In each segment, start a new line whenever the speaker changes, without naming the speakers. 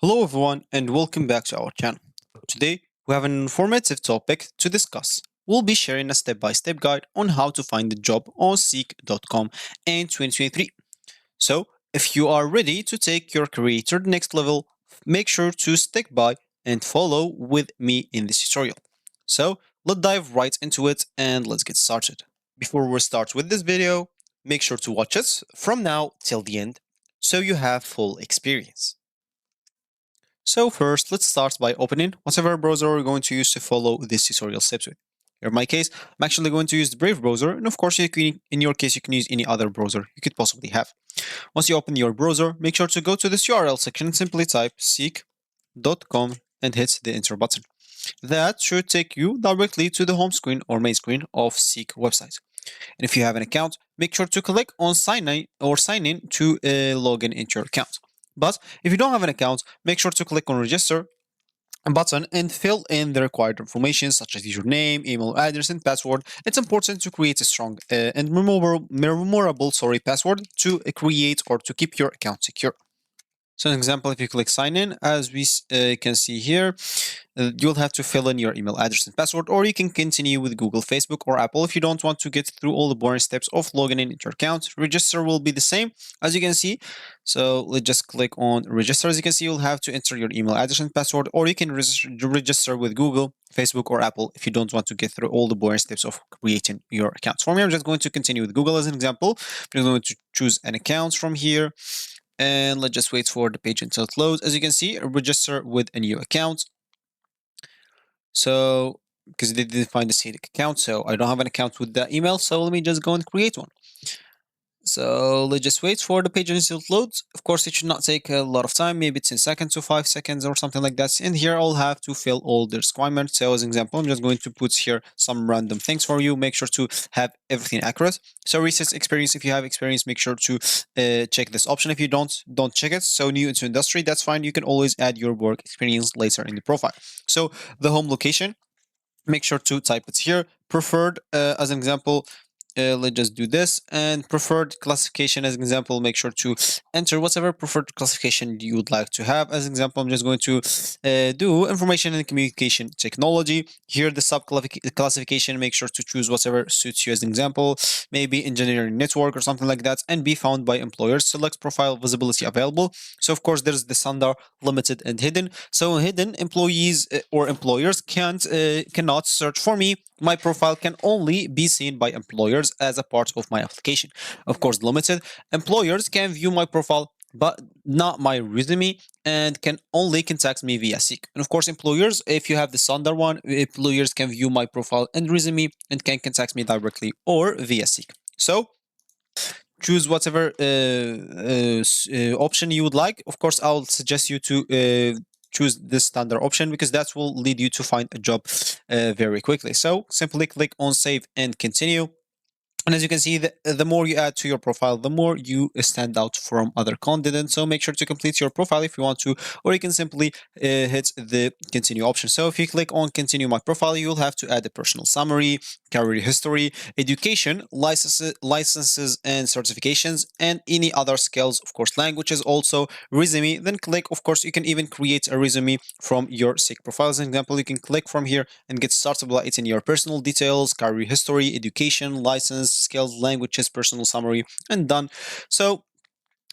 Hello everyone and welcome back to our channel. Today we have an informative topic to discuss. We'll be sharing a step-by-step guide on how to find a job on Seek.com in 2023. So if you are ready to take your career to the next level, make sure to stick by and follow with me in this tutorial. So let's dive right into it and let's get started. Before we start with this video, make sure to watch it from now till the end so you have full experience. So first, let's start by opening whatever browser we're going to use to follow this tutorial steps with. In my case, I'm actually going to use the Brave browser, and of course, in your case, you can use any other browser you could possibly have. Once you open your browser, make sure to go to this URL section and simply type seek.com and hit the enter button. That should take you directly to the home screen or main screen of Seek website. And if you have an account, make sure to click on sign in to log in into your account. But if you don't have an account, make sure to click on register button and fill in the required information such as your name, email address, and password. It's important to create a strong and memorable password to create or to keep your account secure. So, an example, if you click sign in, as we can see here, you'll have to fill in your email address and password, or you can continue with Google, Facebook, or Apple if you don't want to get through all the boring steps of logging in into your account. Register will be the same, as you can see. So let's just click on register. As you can see, you'll have to enter your email address and password, or you can register with Google, Facebook, or Apple if you don't want to get through all the boring steps of creating your account. For me, I'm just going to continue with Google as an example. I'm going to choose an account from here. And let's just wait for the page until it loads. As you can see, register with a new account. So, because they didn't find the seed account, so I don't have an account with that email. So let me just go and create one. So let's just wait for the page until it loads. Of course, it should not take a lot of time, maybe 10 seconds to 5 seconds or something like that. And here I'll have to fill all the requirements. So as an example, I'm just going to put here some random things for you. Make sure to have everything accurate. So recent experience, if you have experience, make sure to check this option. If you don't check it. So new into industry, that's fine. You can always add your work experience later in the profile. So the home location, make sure to type it here. Preferred, as an example, let's just do this, and preferred classification as an example, make sure to enter whatever preferred classification you would like to have. As an example, I'm just going to do information and communication technology. Here the sub classification, make sure to choose whatever suits you. As an example, maybe engineering network or something like that, and be found by employers. Select profile visibility available. So of course there's the standard, limited, and hidden. So hidden employees or employers cannot search for me. My profile can only be seen by employers as a part of my application. Of course, limited employers can view my profile but not my resume and can only contact me via Seek. And of course, employers, if you have the standard one, employers can view my profile and resume and can contact me directly or via Seek. So choose whatever option you would like. Of course, I'll suggest you to choose this standard option because that will lead you to find a job very quickly. So simply click on save and continue. And as you can see, the more you add to your profile, the more you stand out from other candidates. So make sure to complete your profile if you want to, or you can simply hit the continue option. So if you click on continue my profile, you'll have to add a personal summary, career history, education, licenses and certifications, and any other skills, of course, languages, also resume. Then click, of course, you can even create a resume from your Seek profile. As an example, you can click from here and get started by it in your personal details, career history, education, license, skills, languages, personal summary, and done. So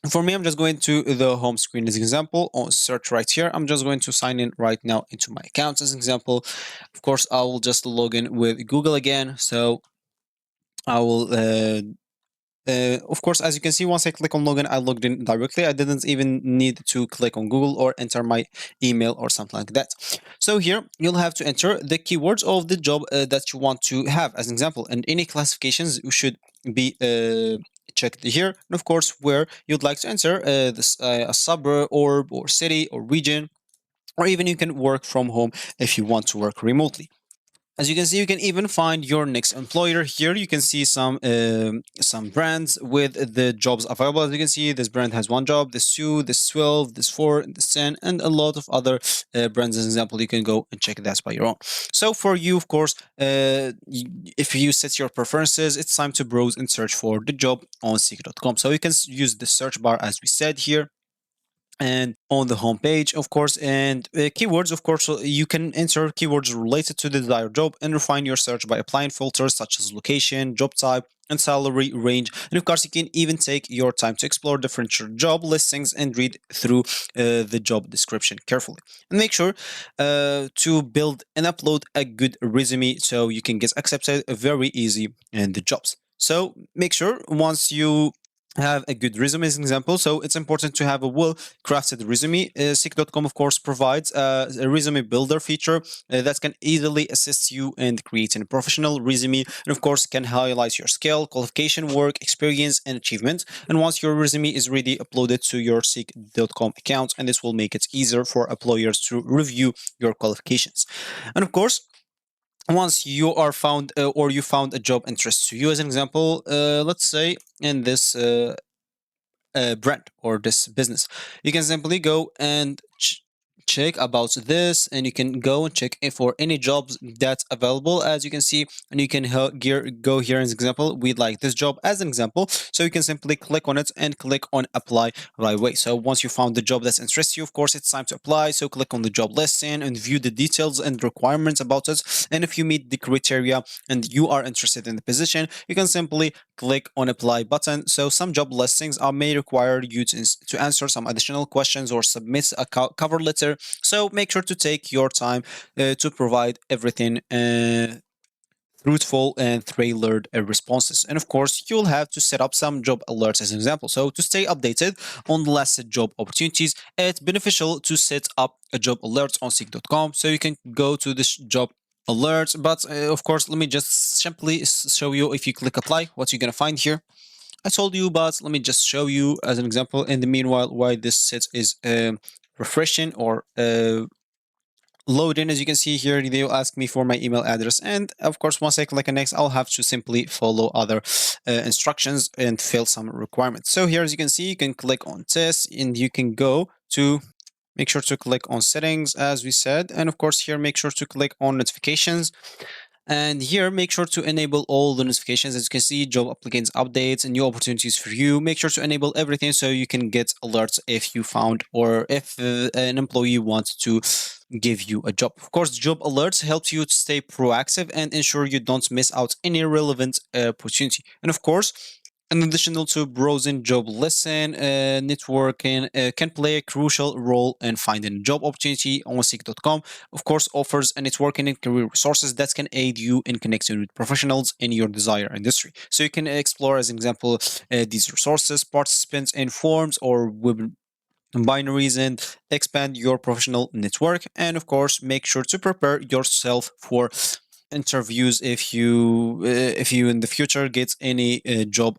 for me, I'm just going to the home screen as an example. On search right here, I'm just going to sign in right now into my account as an example. Of course, I will just log in with Google again. So I will of course, as you can see, once I click on login, I logged in directly. I didn't even need to click on Google or enter my email or something like that. So here, you'll have to enter the keywords of the job that you want to have as an example. And any classifications should be checked here. And of course, where you'd like to enter a suburb or city or region, or even you can work from home if you want to work remotely. As you can see, you can even find your next employer here. You can see some brands with the jobs available. As you can see, this brand has one job, this two, this 12, this 4, this 10, and a lot of other brands. As an example, you can go and check that by your own. So for you, of course, if you set your preferences, it's time to browse and search for the job on Seek.com. So you can use the search bar as we said here. and on the homepage, of course, and keywords, of course. You can enter keywords related to the desired job and refine your search by applying filters such as location, job type, and salary range. And of course, you can even take your time to explore different job listings and read through the job description carefully. And make sure to build and upload a good resume so you can get accepted very easy in the jobs. So make sure once you have a good resume as an example. So it's important to have a well-crafted resume. Seek.com, of course, provides a resume builder feature that can easily assist you in creating a professional resume, and of course can highlight your skill, qualification, work, experience, and achievement. And once your resume is ready, upload it to your Seek.com account, and this will make it easier for employers to review your qualifications. And of course, once you are found or you found a job interest to you, as an example, let's say in this brand or this business, you can simply go and check about this, and you can go and check for any jobs that's available, as you can see. And you can go here as an example, we like this job as an example, so you can simply click on it and click on apply right away. So once you found the job that interests you, of course it's time to apply. So click on the job listing and view the details and requirements about it, and if you meet the criteria and you are interested in the position, you can simply click on apply button. So some job listings may require you to answer some additional questions or submit a cover letter. So make sure to take your time to provide everything truthful and tailored responses. And of course, you'll have to set up some job alerts as an example. So to stay updated on the last job opportunities, it's beneficial to set up a job alert on Seek.com. So you can go to this job alerts, but of course, let me just simply show you. If you click apply, what you're gonna find here. I told you, but let me just show you as an example. In the meanwhile, why this set is refreshing or loading. As you can see here, they'll ask me for my email address, and of course once I click on next, I'll have to simply follow other instructions and fill some requirements. So here, as you can see, you can click on test, and you can go to make sure to click on settings as we said, and of course here make sure to click on notifications. And here, make sure to enable all the notifications. As you can see, job applicants updates and new opportunities for you. Make sure to enable everything so you can get alerts if you found or if an employee wants to give you a job. Of course, job alerts helps you to stay proactive and ensure you don't miss out any relevant opportunity. And of course, in addition to browsing job listing, networking can play a crucial role in finding a job opportunity on Seek.com. Of course, offers a networking and career resources that can aid you in connecting with professionals in your desired industry. So you can explore, as an example, these resources, participants in forums or web binaries, and expand your professional network. And of course, make sure to prepare yourself for interviews if you in the future get any job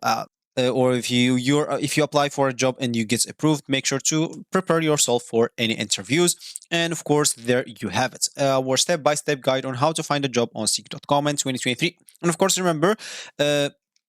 or if you apply for a job and you get approved. Make sure to prepare yourself for any interviews. And of course, there you have it, our step-by-step guide on how to find a job on Seek.com in 2023. And of course, remember,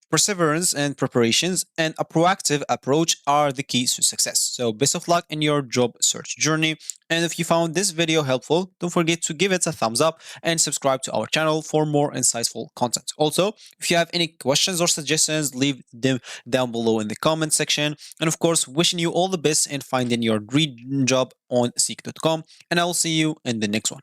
perseverance and preparations and a proactive approach are the keys to success. So best of luck in your job search journey. And if you found this video helpful, don't forget to give it a thumbs up and subscribe to our channel for more insightful content. Also, if you have any questions or suggestions, leave them down below in the comment section. And of course, wishing you all the best in finding your dream job on Seek.com. And I will see you in the next one.